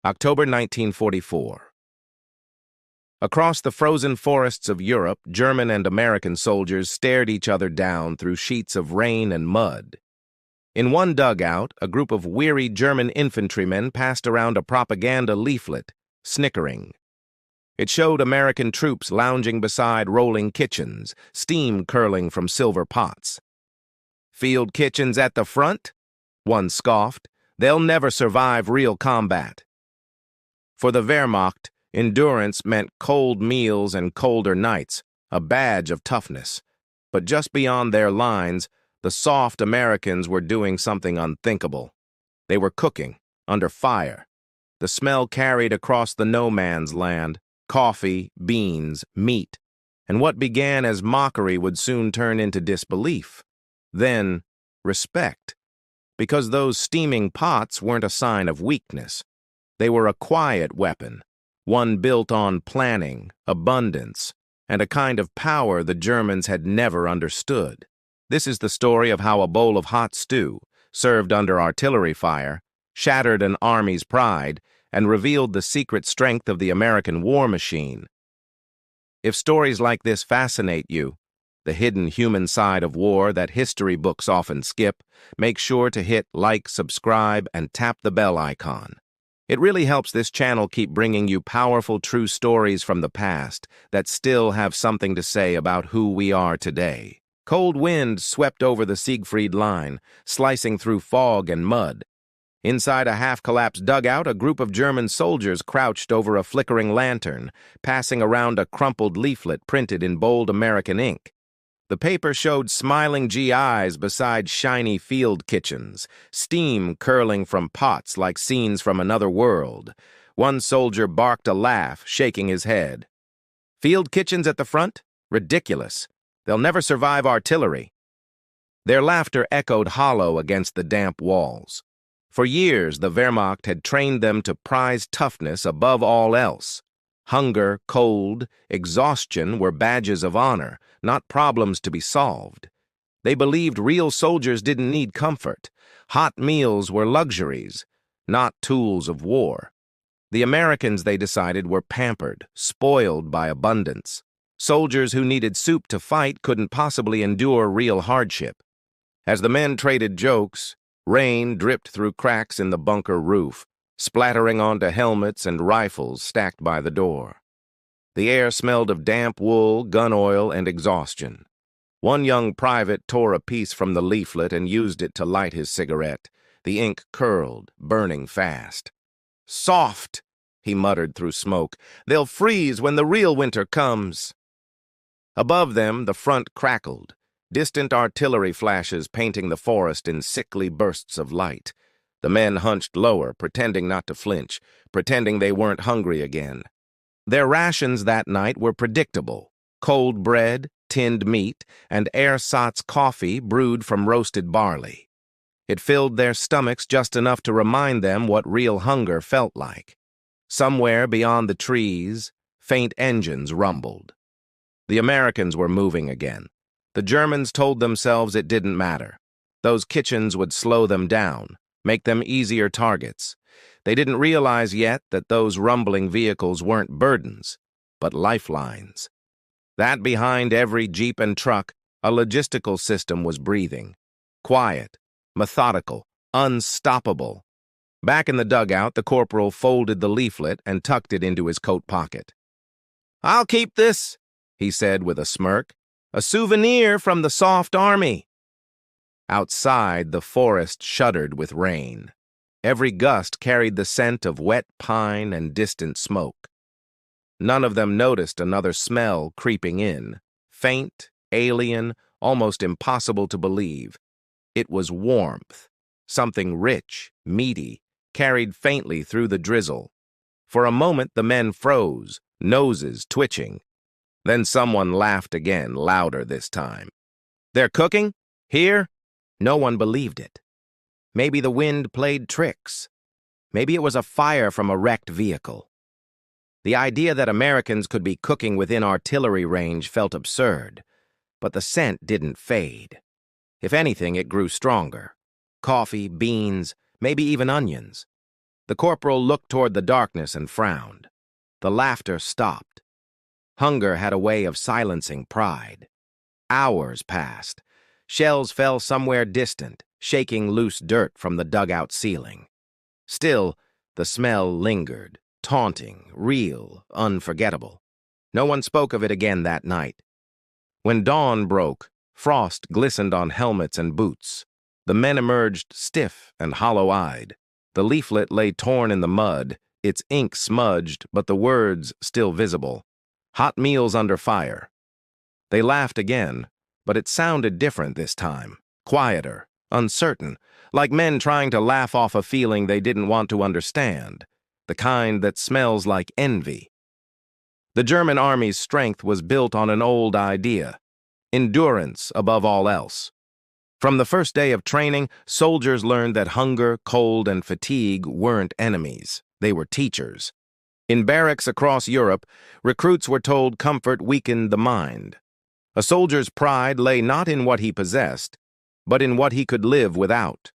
October 1944. Across the frozen forests of Europe, German and American soldiers stared each other down through sheets of rain and mud. In one dugout, a group of weary German infantrymen passed around a propaganda leaflet, snickering. It showed American troops lounging beside rolling kitchens, steam curling from silver pots. "Field kitchens at the front?" one scoffed. "They'll never survive real combat." For the Wehrmacht, endurance meant cold meals and colder nights, a badge of toughness. But just beyond their lines, the soft Americans were doing something unthinkable. They were cooking, under fire. The smell carried across the no-man's land: coffee, beans, meat. And what began as mockery would soon turn into disbelief. Then, respect. Because those steaming pots weren't a sign of weakness. They were a quiet weapon, one built on planning, abundance, and a kind of power the Germans had never understood. This is the story of how a bowl of hot stew, served under artillery fire, shattered an army's pride and revealed the secret strength of the American war machine. If stories like this fascinate you, the hidden human side of war that history books often skip, make sure to hit like, subscribe, and tap the bell icon. It really helps this channel keep bringing you powerful true stories from the past that still have something to say about who we are today. Cold wind swept over the Siegfried Line, slicing through fog and mud. Inside a half-collapsed dugout, a group of German soldiers crouched over a flickering lantern, passing around a crumpled leaflet printed in bold American ink. The paper showed smiling GIs beside shiny field kitchens, steam curling from pots like scenes from another world. One soldier barked a laugh, shaking his head. "Field kitchens at the front? Ridiculous. They'll never survive artillery." Their laughter echoed hollow against the damp walls. For years, the Wehrmacht had trained them to prize toughness above all else. Hunger, cold, exhaustion were badges of honor, not problems to be solved. They believed real soldiers didn't need comfort. Hot meals were luxuries, not tools of war. The Americans, they decided, were pampered, spoiled by abundance. Soldiers who needed soup to fight couldn't possibly endure real hardship. As the men traded jokes, rain dripped through cracks in the bunker roof, splattering onto helmets and rifles stacked by the door. The air smelled of damp wool, gun oil, and exhaustion. One young private tore a piece from the leaflet and used it to light his cigarette. The ink curled, burning fast. "Soft," he muttered through smoke. "They'll freeze when the real winter comes." Above them, the front crackled, distant artillery flashes painting the forest in sickly bursts of light. The men hunched lower, pretending not to flinch, pretending they weren't hungry again. Their rations that night were predictable: cold bread, tinned meat, and ersatz coffee brewed from roasted barley. It filled their stomachs just enough to remind them what real hunger felt like. Somewhere beyond the trees, faint engines rumbled. The Americans were moving again. The Germans told themselves it didn't matter. Those kitchens would slow them down, make them easier targets. They didn't realize yet that those rumbling vehicles weren't burdens, but lifelines. That behind every jeep and truck, a logistical system was breathing. Quiet, methodical, unstoppable. Back in the dugout, the corporal folded the leaflet and tucked it into his coat pocket. "I'll keep this," he said with a smirk. "A souvenir from the soft army." Outside, the forest shuddered with rain. Every gust carried the scent of wet pine and distant smoke. None of them noticed another smell creeping in, faint, alien, almost impossible to believe. It was warmth, something rich, meaty, carried faintly through the drizzle. For a moment the men froze, noses twitching. Then someone laughed again, louder this time. "They're cooking? Here?" No one believed it. Maybe the wind played tricks. Maybe it was a fire from a wrecked vehicle. The idea that Americans could be cooking within artillery range felt absurd, but the scent didn't fade. If anything, it grew stronger. Coffee, beans, maybe even onions. The corporal looked toward the darkness and frowned. The laughter stopped. Hunger had a way of silencing pride. Hours passed. Shells fell somewhere distant, shaking loose dirt from the dugout ceiling. Still, the smell lingered, taunting, real, unforgettable. No one spoke of it again that night. When dawn broke, frost glistened on helmets and boots. The men emerged stiff and hollow-eyed. The leaflet lay torn in the mud, its ink smudged, but the words still visible. Hot meals under fire. They laughed again, but it sounded different this time. Quieter, uncertain, like men trying to laugh off a feeling they didn't want to understand, the kind that smells like envy. The German army's strength was built on an old idea: endurance above all else. From the first day of training, soldiers learned that hunger, cold, and fatigue weren't enemies. They were teachers. In barracks across Europe, recruits were told comfort weakened the mind. A soldier's pride lay not in what he possessed, but in what he could live without.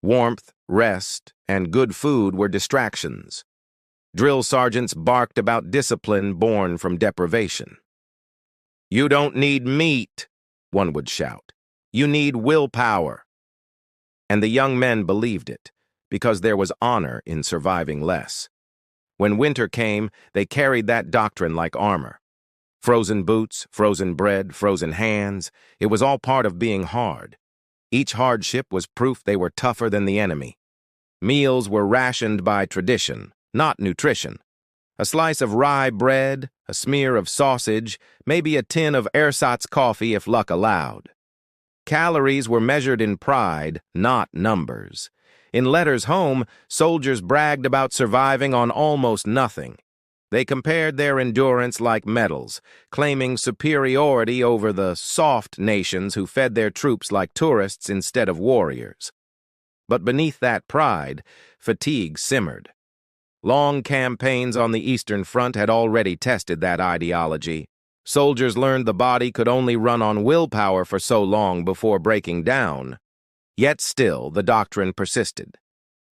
Warmth, rest, and good food were distractions. Drill sergeants barked about discipline born from deprivation. "You don't need meat," one would shout. "You need willpower." And the young men believed it, because there was honor in surviving less. When winter came, they carried that doctrine like armor. Frozen boots, frozen bread, frozen hands, it was all part of being hard. Each hardship was proof they were tougher than the enemy. Meals were rationed by tradition, not nutrition. A slice of rye bread, a smear of sausage, maybe a tin of ersatz coffee if luck allowed. Calories were measured in pride, not numbers. In letters home, soldiers bragged about surviving on almost nothing. They compared their endurance like medals, claiming superiority over the soft nations who fed their troops like tourists instead of warriors. But beneath that pride, fatigue simmered. Long campaigns on the Eastern Front had already tested that ideology. Soldiers learned the body could only run on willpower for so long before breaking down. Yet still, the doctrine persisted.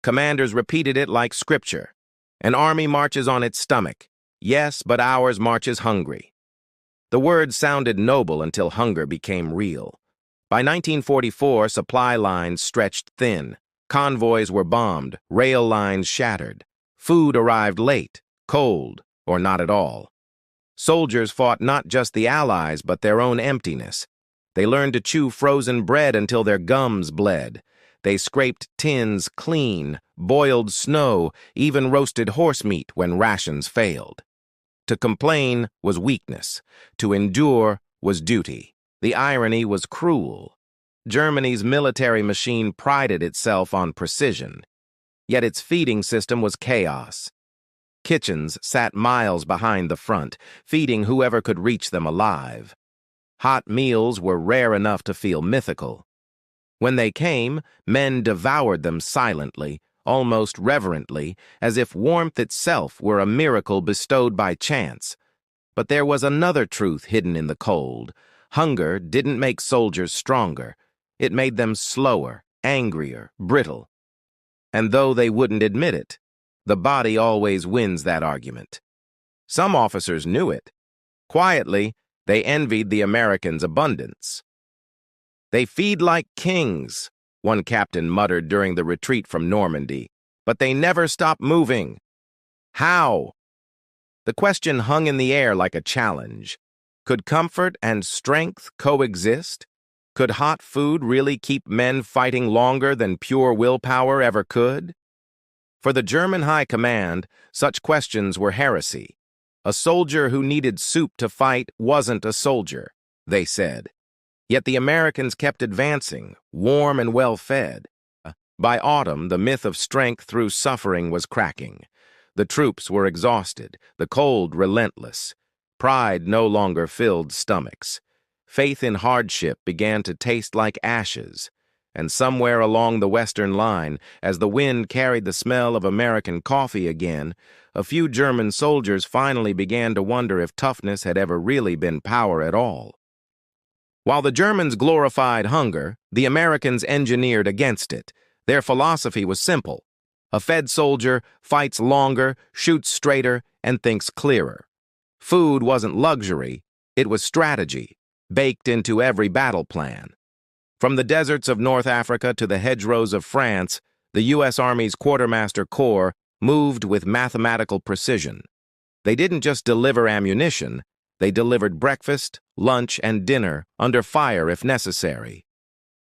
Commanders repeated it like scripture. An army marches on its stomach. Yes, but ours marches hungry. The words sounded noble until hunger became real. By 1944, supply lines stretched thin. Convoys were bombed, rail lines shattered. Food arrived late, cold, or not at all. Soldiers fought not just the Allies, but their own emptiness. They learned to chew frozen bread until their gums bled. They scraped tins clean, boiled snow, even roasted horse meat when rations failed. To complain was weakness. To endure was duty. The irony was cruel. Germany's military machine prided itself on precision. Yet its feeding system was chaos. Kitchens sat miles behind the front, feeding whoever could reach them alive. Hot meals were rare enough to feel mythical. When they came, men devoured them silently, almost reverently, as if warmth itself were a miracle bestowed by chance. But there was another truth hidden in the cold. Hunger didn't make soldiers stronger. It made them slower, angrier, brittle. And though they wouldn't admit it, the body always wins that argument. Some officers knew it. Quietly, they envied the Americans' abundance. "They feed like kings," one captain muttered during the retreat from Normandy, "but they never stop moving." How? The question hung in the air like a challenge. Could comfort and strength coexist? Could hot food really keep men fighting longer than pure willpower ever could? For the German High Command, such questions were heresy. A soldier who needed soup to fight wasn't a soldier, they said. Yet the Americans kept advancing, warm and well-fed. By autumn, the myth of strength through suffering was cracking. The troops were exhausted, the cold relentless. Pride no longer filled stomachs. Faith in hardship began to taste like ashes. And somewhere along the Western line, as the wind carried the smell of American coffee again, a few German soldiers finally began to wonder if toughness had ever really been power at all. While the Germans glorified hunger, the Americans engineered against it. Their philosophy was simple: A fed soldier fights longer, shoots straighter, and thinks clearer. Food wasn't luxury, it was strategy, baked into every battle plan. From the deserts of North Africa to the hedgerows of France, the U.S. Army's Quartermaster Corps moved with mathematical precision. They didn't just deliver ammunition, they delivered breakfast, lunch, and dinner under fire if necessary.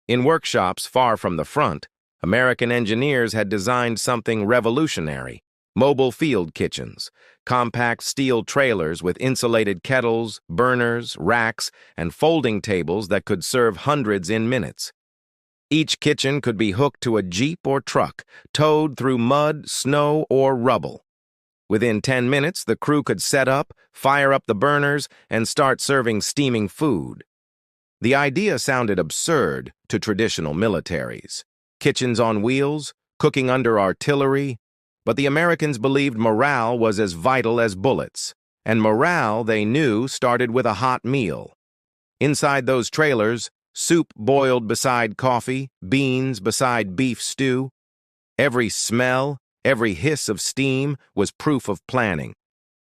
In workshops far from the front, American engineers had designed something revolutionary: mobile field kitchens, compact steel trailers with insulated kettles, burners, racks, and folding tables that could serve hundreds in minutes. Each kitchen could be hooked to a jeep or truck, towed through mud, snow, or rubble. Within 10 minutes, the crew could set up, fire up the burners, and start serving steaming food. The idea sounded absurd to traditional militaries. Kitchens on wheels, cooking under artillery, but the Americans believed morale was as vital as bullets, and morale, they knew, started with a hot meal. Inside those trailers, soup boiled beside coffee, beans beside beef stew. Every smell, every hiss of steam was proof of planning,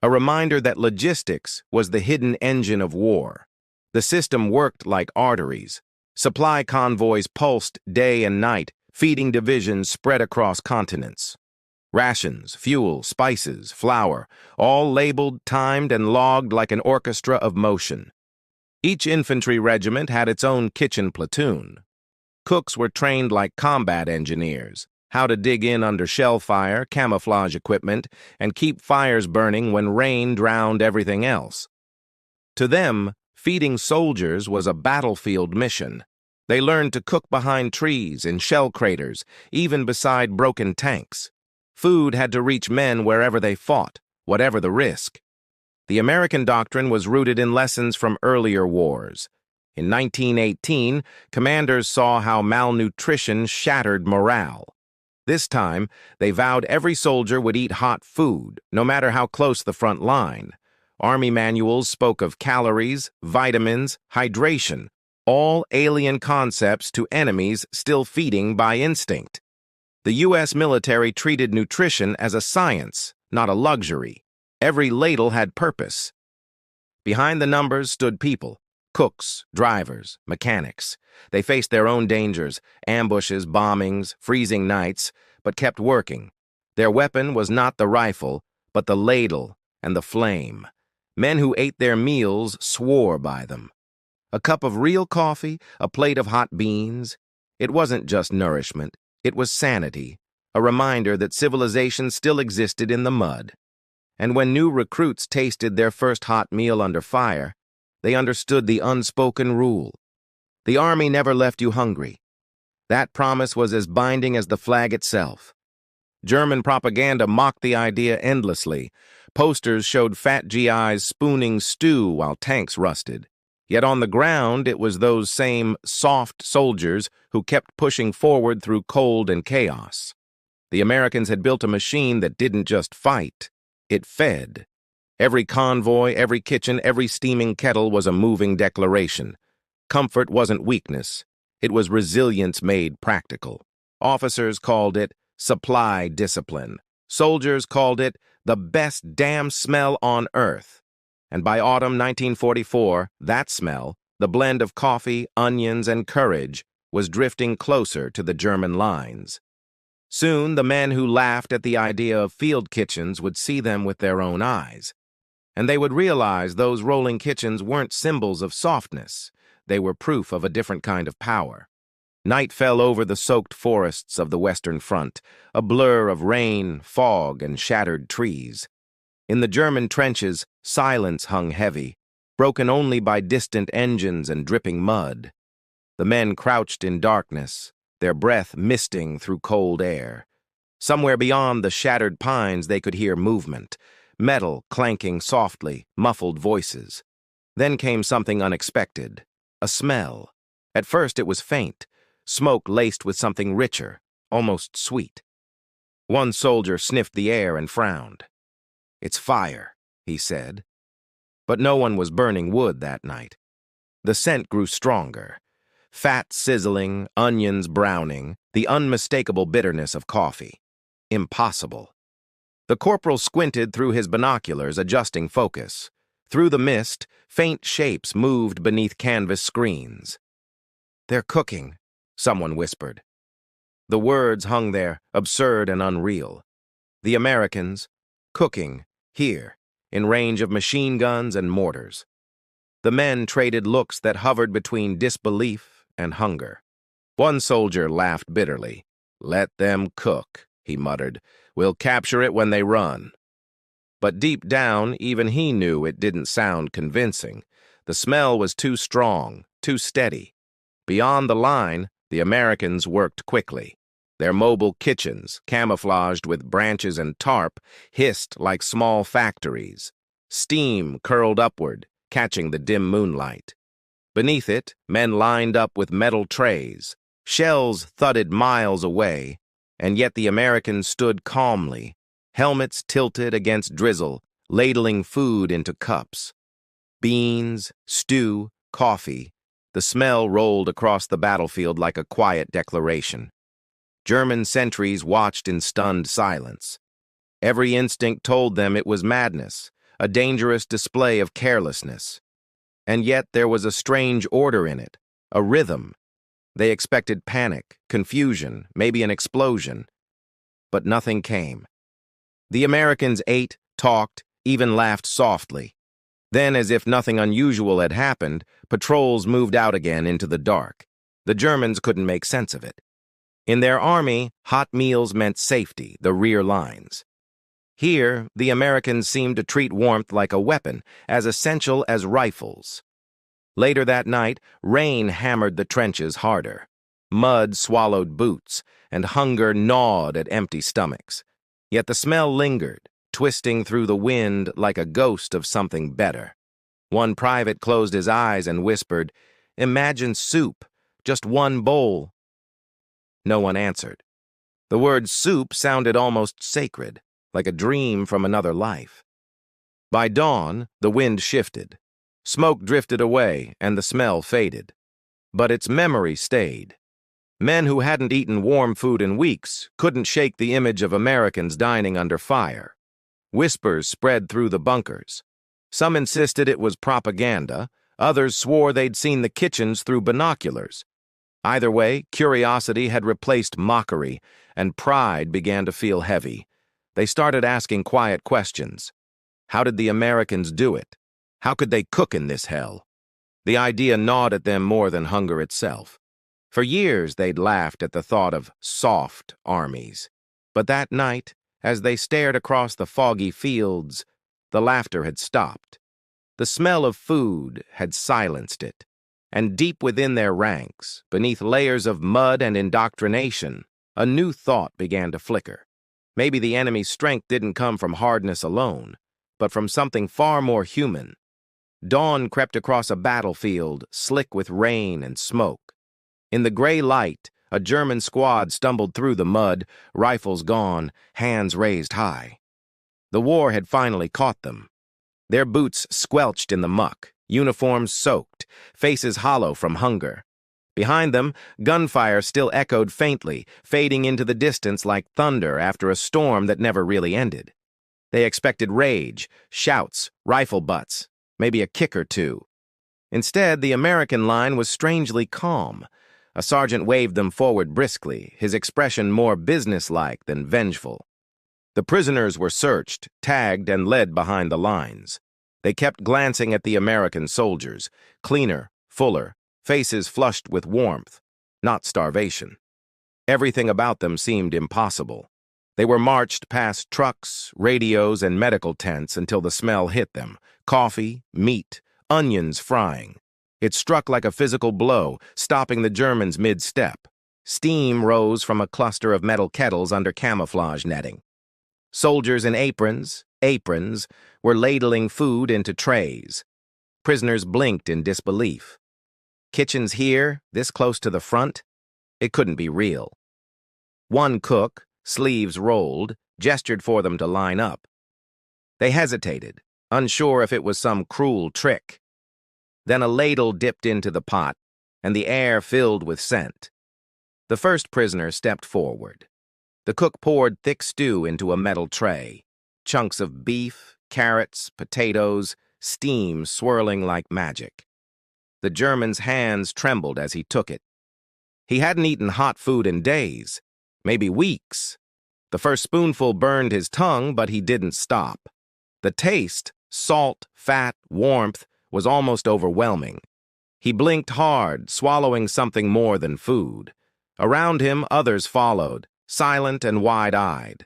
a reminder that logistics was the hidden engine of war. The system worked like arteries. Supply convoys pulsed day and night, feeding divisions spread across continents. Rations, fuel, spices, flour, all labeled, timed, and logged like an orchestra of motion. Each infantry regiment had its own kitchen platoon. Cooks were trained like combat engineers, how to dig in under shell fire, camouflage equipment, and keep fires burning when rain drowned everything else. To them, feeding soldiers was a battlefield mission. They learned to cook behind trees, in shell craters, even beside broken tanks. Food had to reach men wherever they fought, whatever the risk. The American doctrine was rooted in lessons from earlier wars. In 1918, commanders saw how malnutrition shattered morale. This time, they vowed every soldier would eat hot food, no matter how close the front line. Army manuals spoke of calories, vitamins, hydration, all alien concepts to enemies still feeding by instinct. The U.S. military treated nutrition as a science, not a luxury. Every ladle had purpose. Behind the numbers stood people: cooks, drivers, mechanics. They faced their own dangers, ambushes, bombings, freezing nights, but kept working. Their weapon was not the rifle, but the ladle and the flame. Men who ate their meals swore by them. A cup of real coffee, a plate of hot beans. It wasn't just nourishment, it was sanity, a reminder that civilization still existed in the mud. And when new recruits tasted their first hot meal under fire, they understood the unspoken rule. The Army never left you hungry. That promise was as binding as the flag itself. German propaganda mocked the idea endlessly. Posters showed fat GIs spooning stew while tanks rusted. Yet on the ground, it was those same soft soldiers who kept pushing forward through cold and chaos. The Americans had built a machine that didn't just fight, it fed. Every convoy, every kitchen, every steaming kettle was a moving declaration. Comfort wasn't weakness, it was resilience made practical. Officers called it supply discipline. Soldiers called it the best damn smell on earth. And by autumn 1944, that smell, the blend of coffee, onions, and courage, was drifting closer to the German lines. Soon, the men who laughed at the idea of field kitchens would see them with their own eyes. And they would realize those rolling kitchens weren't symbols of softness. They were proof of a different kind of power. Night fell over the soaked forests of the Western Front, a blur of rain, fog, and shattered trees. In the German trenches, silence hung heavy, broken only by distant engines and dripping mud. The men crouched in darkness, their breath misting through cold air. Somewhere beyond the shattered pines they could hear movement, metal clanking softly, muffled voices. Then came something unexpected, a smell. At first it was faint, smoke laced with something richer, almost sweet. One soldier sniffed the air and frowned. "It's fire," he said. But no one was burning wood that night. The scent grew stronger. Fat sizzling, onions browning, the unmistakable bitterness of coffee. Impossible. The corporal squinted through his binoculars, adjusting focus. Through the mist, faint shapes moved beneath canvas screens. "They're cooking," someone whispered. The words hung there, absurd and unreal. The Americans, cooking, here, in range of machine guns and mortars. The men traded looks that hovered between disbelief and hunger. One soldier laughed bitterly. "Let them cook," he muttered. "We'll capture it when they run." But deep down, even he knew it didn't sound convincing. The smell was too strong, too steady. Beyond the line, the Americans worked quickly. Their mobile kitchens, camouflaged with branches and tarp, hissed like small factories. Steam curled upward, catching the dim moonlight. Beneath it, men lined up with metal trays. Shells thudded miles away, and yet the Americans stood calmly, helmets tilted against drizzle, ladling food into cups. Beans, stew, coffee. The smell rolled across the battlefield like a quiet declaration. German sentries watched in stunned silence. Every instinct told them it was madness, a dangerous display of carelessness. And yet there was a strange order in it, a rhythm. They expected panic, confusion, maybe an explosion. But nothing came. The Americans ate, talked, even laughed softly. Then, as if nothing unusual had happened, patrols moved out again into the dark. The Germans couldn't make sense of it. In their army, hot meals meant safety, the rear lines. Here, the Americans seemed to treat warmth like a weapon, as essential as rifles. Later that night, rain hammered the trenches harder. Mud swallowed boots, and hunger gnawed at empty stomachs. Yet the smell lingered, twisting through the wind like a ghost of something better. One private closed his eyes and whispered, "Imagine soup, just one bowl." No one answered. The word soup sounded almost sacred, like a dream from another life. By dawn, the wind shifted. Smoke drifted away, and the smell faded. But its memory stayed. Men who hadn't eaten warm food in weeks couldn't shake the image of Americans dining under fire. Whispers spread through the bunkers. Some insisted it was propaganda, others swore they'd seen the kitchens through binoculars. Either way, curiosity had replaced mockery, and pride began to feel heavy. They started asking quiet questions. How did the Americans do it? How could they cook in this hell? The idea gnawed at them more than hunger itself. For years they'd laughed at the thought of soft armies. But that night, as they stared across the foggy fields, the laughter had stopped. The smell of food had silenced it. And deep within their ranks, beneath layers of mud and indoctrination, a new thought began to flicker. Maybe the enemy's strength didn't come from hardness alone, but from something far more human. Dawn crept across a battlefield, slick with rain and smoke. In the gray light, a German squad stumbled through the mud, rifles gone, hands raised high. The war had finally caught them. Their boots squelched in the muck, uniforms soaked, faces hollow from hunger. Behind them, gunfire still echoed faintly, fading into the distance like thunder after a storm that never really ended. They expected rage, shouts, rifle butts, maybe a kick or two. Instead, the American line was strangely calm. A sergeant waved them forward briskly, his expression more businesslike than vengeful. The prisoners were searched, tagged, and led behind the lines. They kept glancing at the American soldiers, cleaner, fuller, faces flushed with warmth, not starvation. Everything about them seemed impossible. They were marched past trucks, radios, and medical tents until the smell hit them. Coffee, meat, onions frying. It struck like a physical blow, stopping the Germans mid-step. Steam rose from a cluster of metal kettles under camouflage netting. Soldiers in aprons, were ladling food into trays. Prisoners blinked in disbelief. Kitchens here, this close to the front? It couldn't be real. One cook, sleeves rolled, gestured for them to line up. They hesitated, unsure if it was some cruel trick. Then a ladle dipped into the pot, and the air filled with scent. The first prisoner stepped forward. The cook poured thick stew into a metal tray. Chunks of beef, carrots, potatoes, steam swirling like magic. The German's hands trembled as he took it. He hadn't eaten hot food in days, maybe weeks. The first spoonful burned his tongue, but he didn't stop. The taste, salt, fat, warmth, was almost overwhelming. He blinked hard, swallowing something more than food. Around him, others followed, silent and wide-eyed.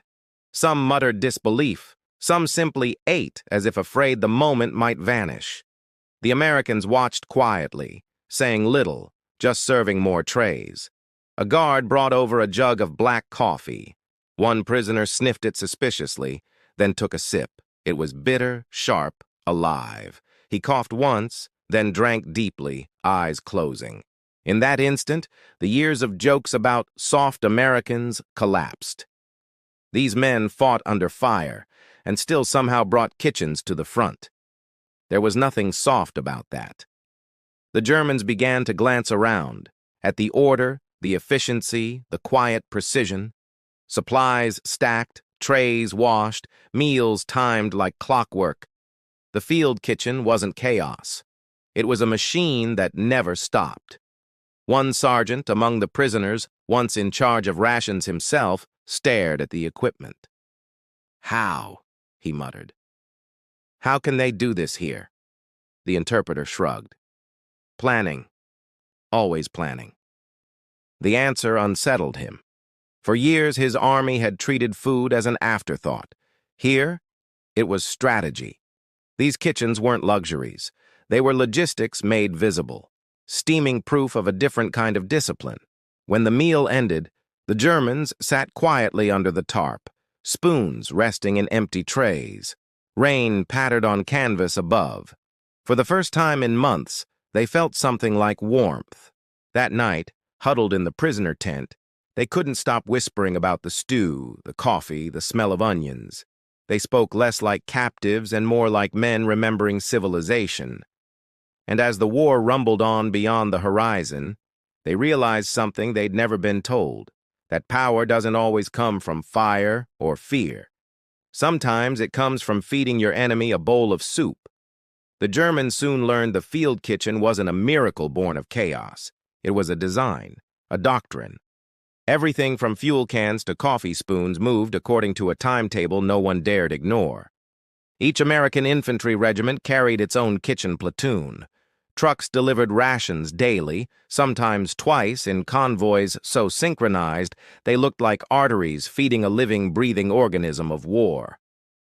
Some muttered disbelief. Some simply ate as if afraid the moment might vanish. The Americans watched quietly, saying little, just serving more trays. A guard brought over a jug of black coffee. One prisoner sniffed it suspiciously, then took a sip. It was bitter, sharp, alive. He coughed once, then drank deeply, eyes closing. In that instant, the years of jokes about soft Americans collapsed. These men fought under fire, and still somehow brought kitchens to the front. There was nothing soft about that. The Germans began to glance around, at the order, the efficiency, the quiet precision. Supplies stacked, trays washed, meals timed like clockwork. The field kitchen wasn't chaos. It was a machine that never stopped. One sergeant among the prisoners, once in charge of rations himself, stared at the equipment. "How?" he muttered. "How can they do this here?" The interpreter shrugged. "Planning. Always planning." The answer unsettled him. For years, his army had treated food as an afterthought. Here, it was strategy. These kitchens weren't luxuries. They were logistics made visible, steaming proof of a different kind of discipline. When the meal ended, the Germans sat quietly under the tarp, spoons resting in empty trays. Rain pattered on canvas above. For the first time in months, they felt something like warmth. That night, huddled in the prisoner tent, they couldn't stop whispering about the stew, the coffee, the smell of onions. They spoke less like captives and more like men remembering civilization. And as the war rumbled on beyond the horizon, they realized something they'd never been told, that power doesn't always come from fire or fear. Sometimes it comes from feeding your enemy a bowl of soup. The Germans soon learned the field kitchen wasn't a miracle born of chaos. It was a design, a doctrine. Everything from fuel cans to coffee spoons moved according to a timetable no one dared ignore. Each American infantry regiment carried its own kitchen platoon. Trucks delivered rations daily, sometimes twice in convoys so synchronized they looked like arteries feeding a living, breathing organism of war.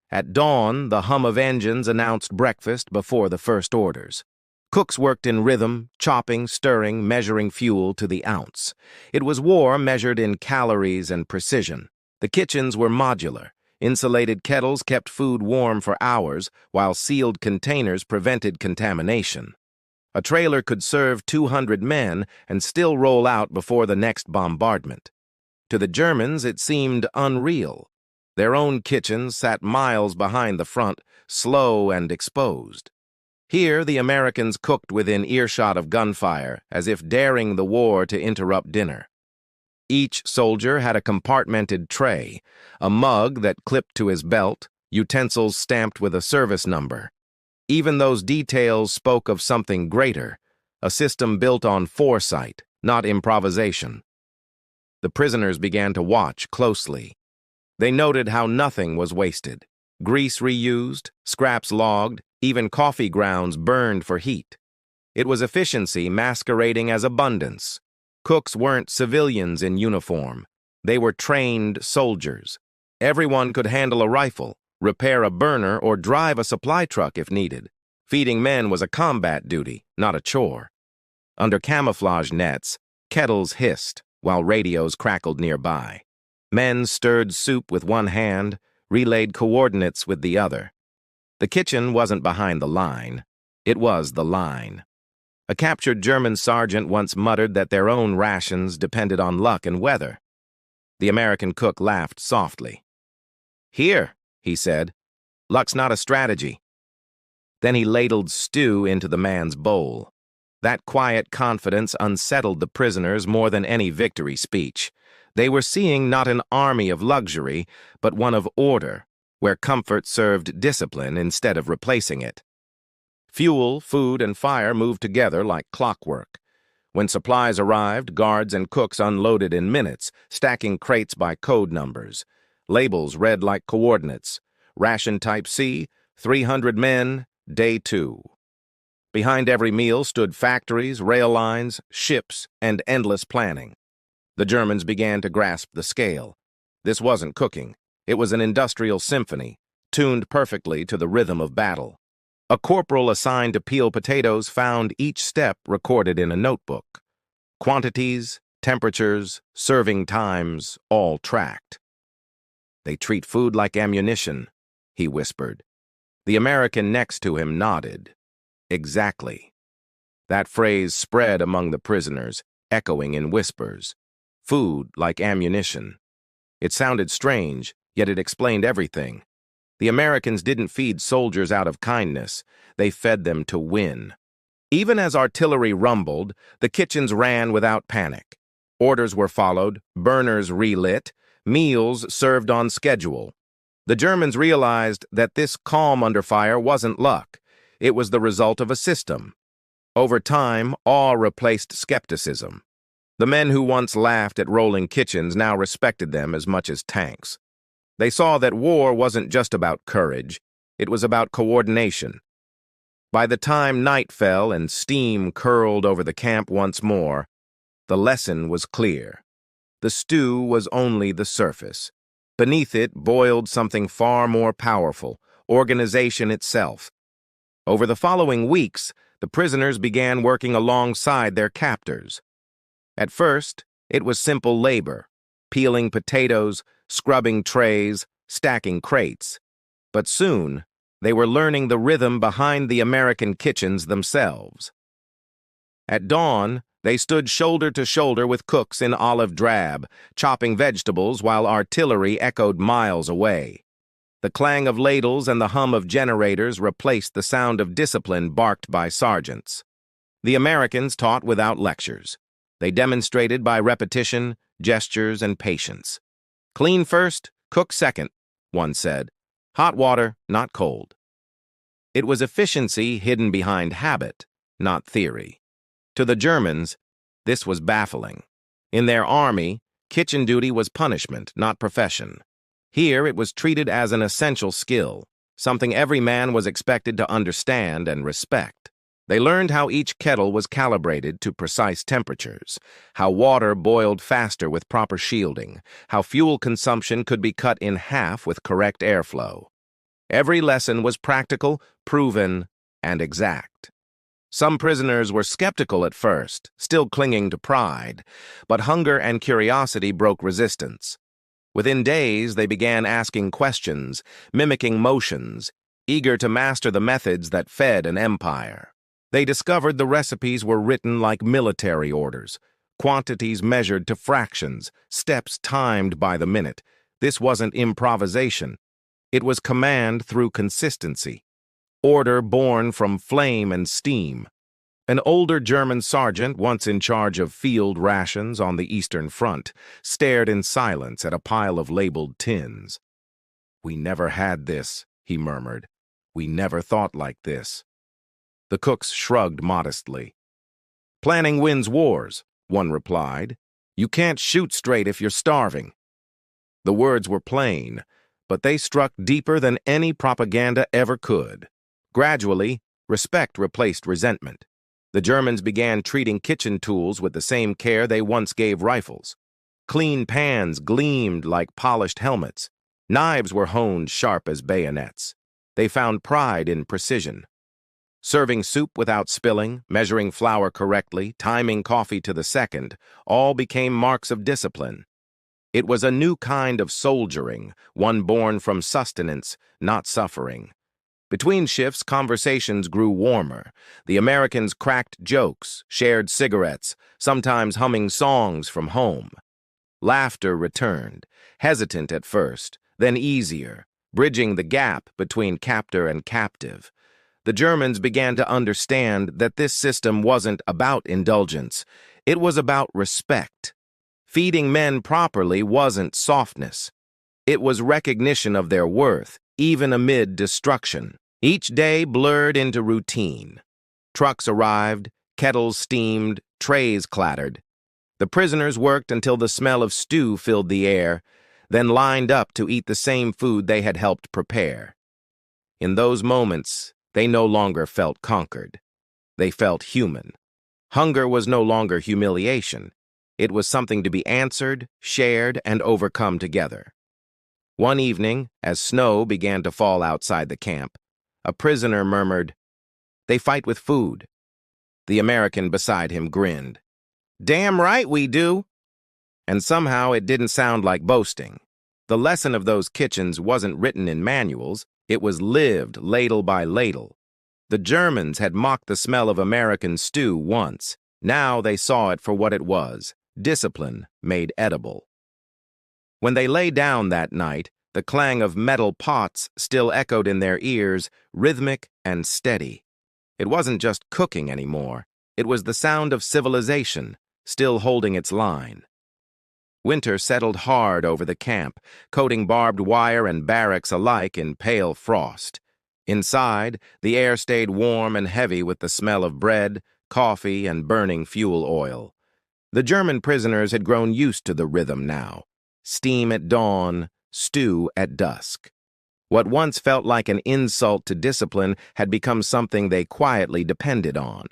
At dawn, the hum of engines announced breakfast before the first orders. Cooks worked in rhythm, chopping, stirring, measuring fuel to the ounce. It was war measured in calories and precision. The kitchens were modular. Insulated kettles kept food warm for hours, while sealed containers prevented contamination. A trailer could serve 200 men and still roll out before the next bombardment. To the Germans, it seemed unreal. Their own kitchens sat miles behind the front, slow and exposed. Here, the Americans cooked within earshot of gunfire, as if daring the war to interrupt dinner. Each soldier had a compartmented tray, a mug that clipped to his belt, utensils stamped with a service number. Even those details spoke of something greater, a system built on foresight, not improvisation. The prisoners began to watch closely. They noted how nothing was wasted. Grease reused, scraps logged, even coffee grounds burned for heat. It was efficiency masquerading as abundance. Cooks weren't civilians in uniform. They were trained soldiers. Everyone could handle a rifle, repair a burner, or drive a supply truck if needed. Feeding men was a combat duty, not a chore. Under camouflage nets, kettles hissed, while radios crackled nearby. Men stirred soup with one hand, relayed coordinates with the other. The kitchen wasn't behind the line. It was the line. A captured German sergeant once muttered that their own rations depended on luck and weather. The American cook laughed softly. "Here," he said, "luck's not a strategy." Then he ladled stew into the man's bowl. That quiet confidence unsettled the prisoners more than any victory speech. They were seeing not an army of luxury, but one of order, where comfort served discipline instead of replacing it. Fuel, food, and fire moved together like clockwork. When supplies arrived, guards and cooks unloaded in minutes, stacking crates by code numbers. Labels read like coordinates. Ration Type C, 300 men, Day 2. Behind every meal stood factories, rail lines, ships, and endless planning. The Germans began to grasp the scale. This wasn't cooking. It was an industrial symphony, tuned perfectly to the rhythm of battle. A corporal assigned to peel potatoes found each step recorded in a notebook. Quantities, temperatures, serving times, all tracked. "They treat food like ammunition," he whispered. The American next to him nodded. Exactly. That phrase spread among the prisoners, echoing in whispers. Food like ammunition. It sounded strange, yet it explained everything. The Americans didn't feed soldiers out of kindness. They fed them to win. Even as artillery rumbled, the kitchens ran without panic. Orders were followed, burners relit, meals served on schedule. The Germans realized that this calm under fire wasn't luck. It was the result of a system. Over time, awe replaced skepticism. The men who once laughed at rolling kitchens now respected them as much as tanks. They saw that war wasn't just about courage, it was about coordination. By the time night fell and steam curled over the camp once more, the lesson was clear. The stew was only the surface. Beneath it boiled something far more powerful, organization itself. Over the following weeks, the prisoners began working alongside their captors. At first, it was simple labor, peeling potatoes, scrubbing trays, stacking crates. But soon, they were learning the rhythm behind the American kitchens themselves. At dawn, they stood shoulder to shoulder with cooks in olive drab, chopping vegetables while artillery echoed miles away. The clang of ladles and the hum of generators replaced the sound of discipline barked by sergeants. The Americans taught without lectures. They demonstrated by repetition, gestures, and patience. "Clean first, cook second," one said. "Hot water, not cold." It was efficiency hidden behind habit, not theory. To the Germans, this was baffling. In their army, kitchen duty was punishment, not profession. Here it was treated as an essential skill, something every man was expected to understand and respect. They learned how each kettle was calibrated to precise temperatures, how water boiled faster with proper shielding, how fuel consumption could be cut in half with correct airflow. Every lesson was practical, proven, and exact. Some prisoners were skeptical at first, still clinging to pride, but hunger and curiosity broke resistance. Within days, they began asking questions, mimicking motions, eager to master the methods that fed an empire. They discovered the recipes were written like military orders, quantities measured to fractions, steps timed by the minute. This wasn't improvisation. It was command through consistency, order born from flame and steam. An older German sergeant, once in charge of field rations on the Eastern Front, stared in silence at a pile of labeled tins. "We never had this," he murmured. "We never thought like this." The cooks shrugged modestly. "Planning wins wars," one replied. "You can't shoot straight if you're starving." The words were plain, but they struck deeper than any propaganda ever could. Gradually, respect replaced resentment. The Germans began treating kitchen tools with the same care they once gave rifles. Clean pans gleamed like polished helmets. Knives were honed sharp as bayonets. They found pride in precision. Serving soup without spilling, measuring flour correctly, timing coffee to the second, all became marks of discipline. It was a new kind of soldiering, one born from sustenance, not suffering. Between shifts, conversations grew warmer. The Americans cracked jokes, shared cigarettes, sometimes humming songs from home. Laughter returned, hesitant at first, then easier, bridging the gap between captor and captive. The Germans began to understand that this system wasn't about indulgence. It was about respect. Feeding men properly wasn't softness. It was recognition of their worth, even amid destruction. Each day blurred into routine. Trucks arrived, kettles steamed, trays clattered. The prisoners worked until the smell of stew filled the air, then lined up to eat the same food they had helped prepare. In those moments, they no longer felt conquered. They felt human. Hunger was no longer humiliation. It was something to be answered, shared, and overcome together. One evening, as snow began to fall outside the camp, a prisoner murmured, "They fight with food." The American beside him grinned. "Damn right we do." And somehow it didn't sound like boasting. The lesson of those kitchens wasn't written in manuals, it was lived ladle by ladle. The Germans had mocked the smell of American stew once. Now they saw it for what it was, discipline made edible. When they lay down that night, the clang of metal pots still echoed in their ears, rhythmic and steady. It wasn't just cooking anymore. It was the sound of civilization, still holding its line. Winter settled hard over the camp, coating barbed wire and barracks alike in pale frost. Inside, the air stayed warm and heavy with the smell of bread, coffee, and burning fuel oil. The German prisoners had grown used to the rhythm now. Steam at dawn, stew at dusk. What once felt like an insult to discipline had become something they quietly depended on.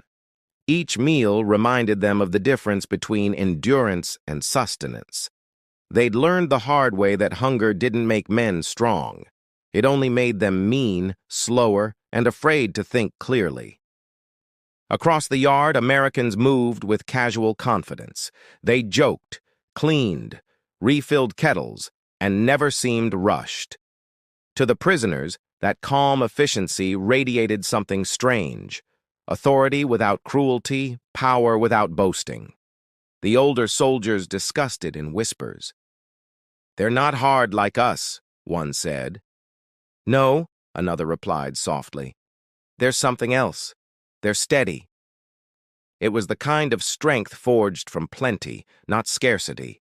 Each meal reminded them of the difference between endurance and sustenance. They'd learned the hard way that hunger didn't make men strong. It only made them mean, slower, and afraid to think clearly. Across the yard, Americans moved with casual confidence. They joked, cleaned, refilled kettles, and never seemed rushed. To the prisoners, that calm efficiency radiated something strange. Authority without cruelty, power without boasting. The older soldiers discussed it in whispers. "They're not hard like us," one said. "No," another replied softly. "There's something else. They're steady." It was the kind of strength forged from plenty, not scarcity.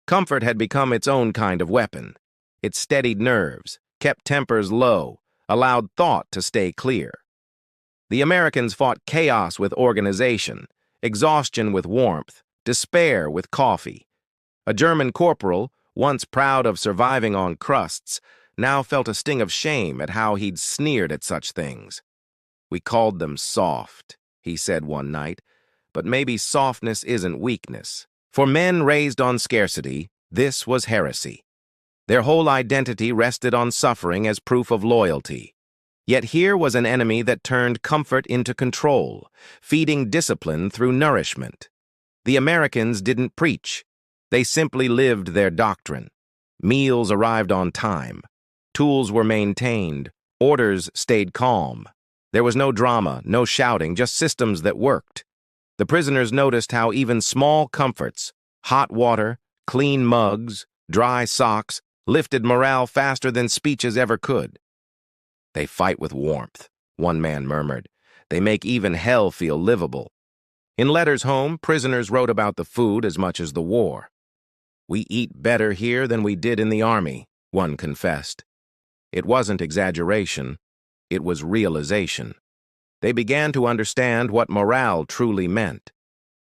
Comfort had become its own kind of weapon. It steadied nerves, kept tempers low, allowed thought to stay clear. The Americans fought chaos with organization, exhaustion with warmth, despair with coffee. A German corporal, once proud of surviving on crusts, now felt a sting of shame at how he'd sneered at such things. "We called them soft," he said one night, "but maybe softness isn't weakness." For men raised on scarcity, this was heresy. Their whole identity rested on suffering as proof of loyalty. Yet here was an enemy that turned comfort into control, feeding discipline through nourishment. The Americans didn't preach. They simply lived their doctrine. Meals arrived on time. Tools were maintained. Orders stayed calm. There was no drama, no shouting, just systems that worked. The prisoners noticed how even small comforts, hot water, clean mugs, dry socks, lifted morale faster than speeches ever could. "They fight with warmth," one man murmured. "They make even hell feel livable." In letters home, prisoners wrote about the food as much as the war. "We eat better here than we did in the army," one confessed. It wasn't exaggeration. It was realization. They began to understand what morale truly meant.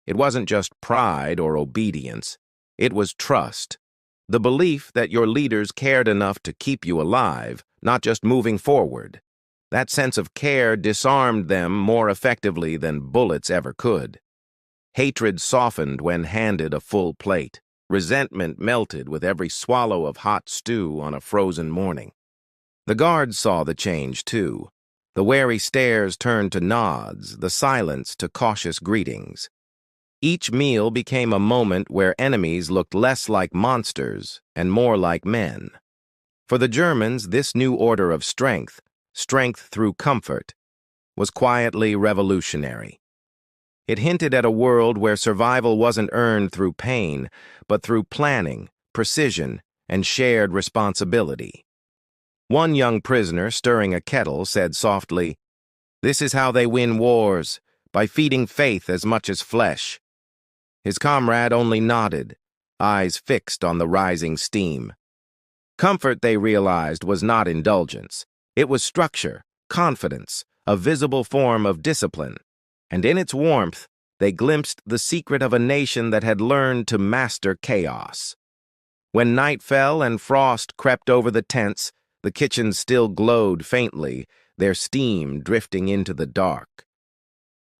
It wasn't just pride or obedience. It was trust. The belief that your leaders cared enough to keep you alive, not just moving forward. That sense of care disarmed them more effectively than bullets ever could. Hatred softened when handed a full plate. Resentment melted with every swallow of hot stew on a frozen morning. The guards saw the change, too. The wary stares turned to nods, the silence to cautious greetings. Each meal became a moment where enemies looked less like monsters and more like men. For the Germans, this new order of strength through comfort, was quietly revolutionary. It hinted at a world where survival wasn't earned through pain, but through planning, precision, and shared responsibility. One young prisoner, stirring a kettle, said softly, "This is how they win wars, by feeding faith as much as flesh." His comrade only nodded. eyes fixed on the rising steam. Comfort, they realized, was not indulgence. It was structure, confidence, a visible form of discipline. And in its warmth, they glimpsed the secret of a nation that had learned to master chaos. When night fell and frost crept over the tents, the kitchens still glowed faintly, their steam drifting into the dark.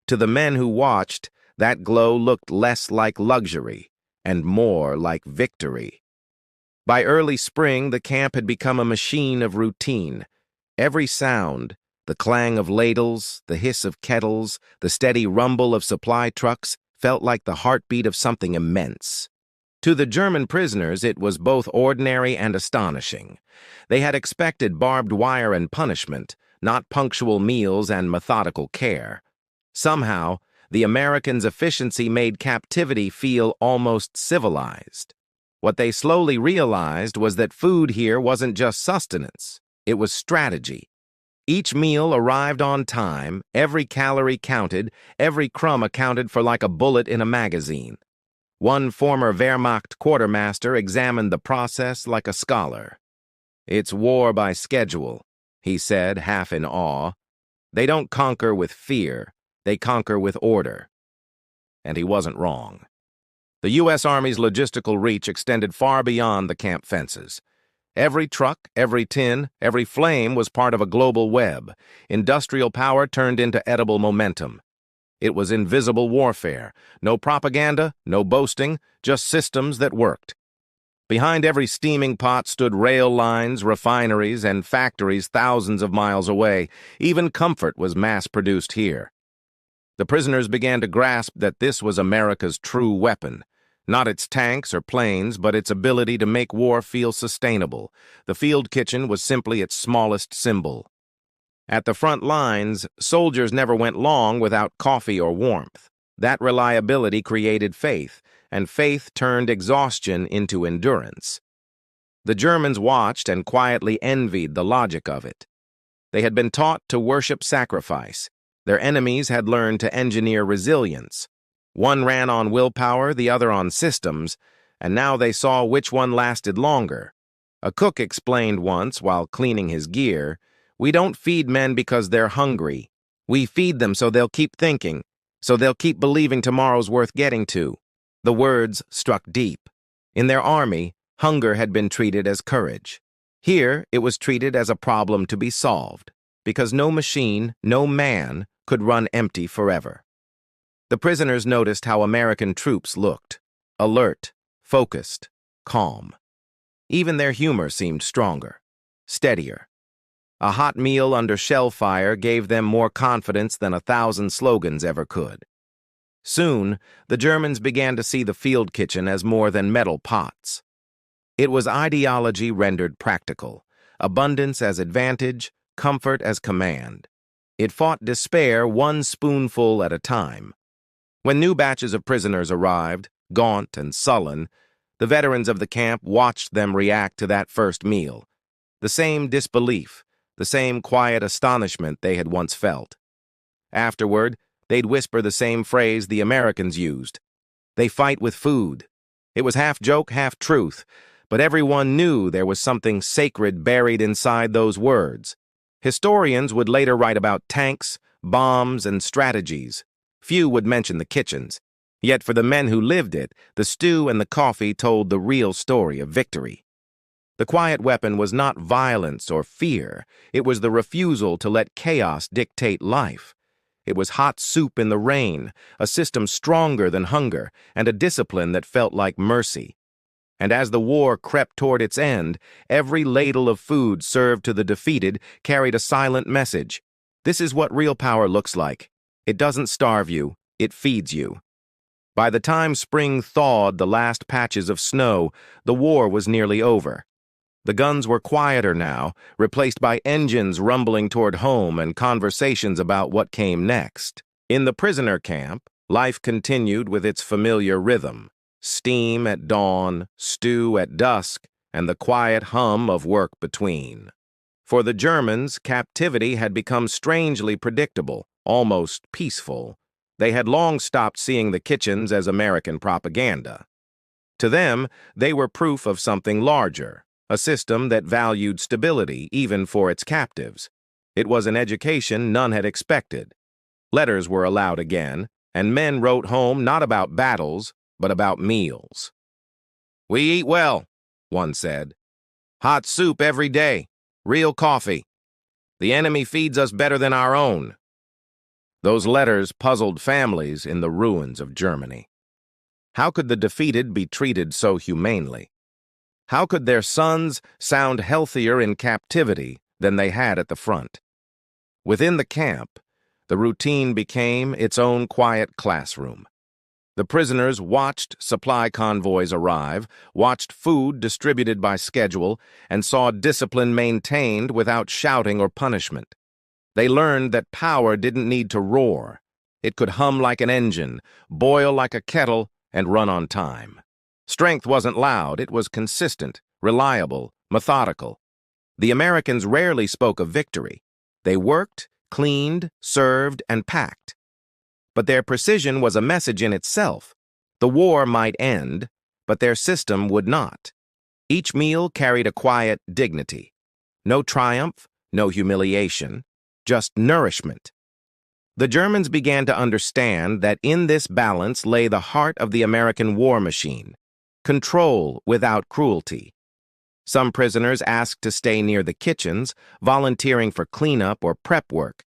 To the men who watched, that glow looked less like luxury and more like victory. By early spring, the camp had become a machine of routine. Every sound, the clang of ladles, the hiss of kettles, the steady rumble of supply trucks, felt like the heartbeat of something immense. To the German prisoners, it was both ordinary and astonishing. They had expected barbed wire and punishment, not punctual meals and methodical care. Somehow, the Americans' efficiency made captivity feel almost civilized. What they slowly realized was that food here wasn't just sustenance, it was strategy. Each meal arrived on time, every calorie counted, every crumb accounted for like a bullet in a magazine. One former Wehrmacht quartermaster examined the process like a scholar. "It's war by schedule," he said, half in awe. "They don't conquer with fear, they conquer with order." And he wasn't wrong. The U.S. Army's logistical reach extended far beyond the camp fences. Every truck, every tin, every flame was part of a global web. Industrial power turned into edible momentum. It was invisible warfare. No propaganda, no boasting, just systems that worked. Behind every steaming pot stood rail lines, refineries, and factories thousands of miles away. Even comfort was mass-produced here. The prisoners began to grasp that this was America's true weapon. Not its tanks or planes, but its ability to make war feel sustainable. The field kitchen was simply its smallest symbol. At the front lines, soldiers never went long without coffee or warmth. That reliability created faith, and faith turned exhaustion into endurance. The Germans watched and quietly envied the logic of it. They had been taught to worship sacrifice. Their enemies had learned to engineer resilience. One ran on willpower, the other on systems, and now they saw which one lasted longer. A cook explained once, while cleaning his gear, "We don't feed men because they're hungry. We feed them so they'll keep thinking, so they'll keep believing tomorrow's worth getting to." The words struck deep. In their army, hunger had been treated as courage. Here, it was treated as a problem to be solved, because no machine, no man, could run empty forever. The prisoners noticed how American troops looked: alert, focused, calm. Even their humor seemed stronger, steadier. A hot meal under shell fire gave them more confidence than 1,000 slogans ever could. Soon, the Germans began to see the field kitchen as more than metal pots. It was ideology rendered practical, abundance as advantage, comfort as command. It fought despair one spoonful at a time. When new batches of prisoners arrived, gaunt and sullen, the veterans of the camp watched them react to that first meal. The same disbelief, the same quiet astonishment they had once felt. Afterward, they'd whisper the same phrase the Americans used: "They fight with food." It was half joke, half truth, but everyone knew there was something sacred buried inside those words. Historians would later write about tanks, bombs, and strategies. Few would mention the kitchens. Yet for the men who lived it, the stew and the coffee told the real story of victory. The quiet weapon was not violence or fear. It was the refusal to let chaos dictate life. It was hot soup in the rain, a system stronger than hunger, and a discipline that felt like mercy. And as the war crept toward its end, every ladle of food served to the defeated carried a silent message. This is what real power looks like. It doesn't starve you, it feeds you. By the time spring thawed the last patches of snow, the war was nearly over. The guns were quieter now, replaced by engines rumbling toward home and conversations about what came next. In the prisoner camp, life continued with its familiar rhythm: steam at dawn, stew at dusk, and the quiet hum of work between. For the Germans, captivity had become strangely predictable, almost peaceful. They had long stopped seeing the kitchens as American propaganda. To them, they were proof of something larger, a system that valued stability even for its captives. It was an education none had expected. Letters were allowed again, and men wrote home not about battles, but about meals. "We eat well," one said. "Hot soup every day, real coffee. The enemy feeds us better than our own." Those letters puzzled families in the ruins of Germany. How could the defeated be treated so humanely? How could their sons sound healthier in captivity than they had at the front? Within the camp, the routine became its own quiet classroom. The prisoners watched supply convoys arrive, watched food distributed by schedule, and saw discipline maintained without shouting or punishment. They learned that power didn't need to roar. It could hum like an engine, boil like a kettle, and run on time. Strength wasn't loud, it was consistent, reliable, methodical. The Americans rarely spoke of victory. They worked, cleaned, served, and packed. But their precision was a message in itself. The war might end, but their system would not. Each meal carried a quiet dignity. No triumph, no humiliation, just nourishment. The Germans began to understand that in this balance lay the heart of the American war machine: control without cruelty. Some prisoners asked to stay near the kitchens, volunteering for cleanup or prep work.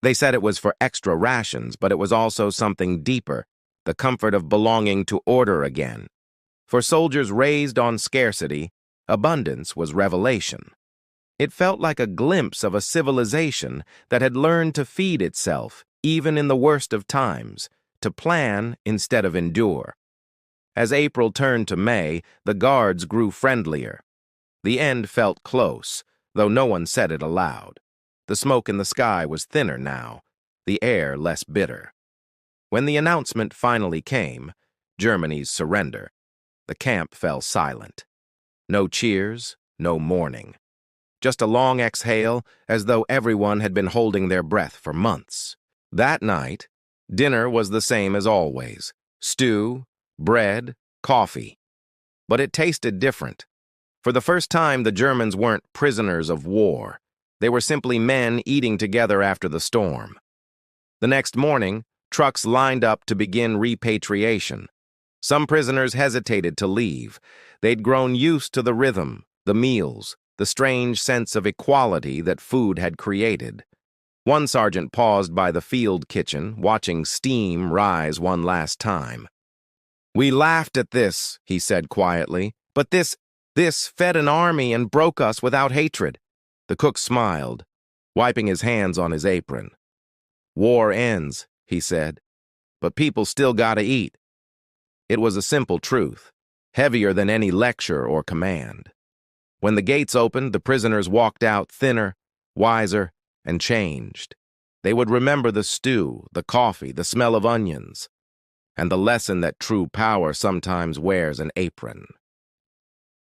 They said it was for extra rations, but it was also something deeper, the comfort of belonging to order again. For soldiers raised on scarcity, abundance was revelation. It felt like a glimpse of a civilization that had learned to feed itself, even in the worst of times, to plan instead of endure. As April turned to May, the guards grew friendlier. The end felt close, though no one said it aloud. The smoke in the sky was thinner now, the air less bitter. When the announcement finally came, Germany's surrender, the camp fell silent. No cheers, no mourning. Just a long exhale, as though everyone had been holding their breath for months. That night, dinner was the same as always: stew, bread, coffee. But it tasted different. For the first time, the Germans weren't prisoners of war. They were simply men eating together after the storm. The next morning, trucks lined up to begin repatriation. Some prisoners hesitated to leave. They'd grown used to the rhythm, the meals, the strange sense of equality that food had created. One sergeant paused by the field kitchen, watching steam rise one last time. "We laughed at this," he said quietly, "but this fed an army and broke us without hatred." The cook smiled, wiping his hands on his apron. "War ends," he said, "but people still gotta eat." It was a simple truth, heavier than any lecture or command. When the gates opened, the prisoners walked out thinner, wiser, and changed. They would remember the stew, the coffee, the smell of onions, and the lesson that true power sometimes wears an apron.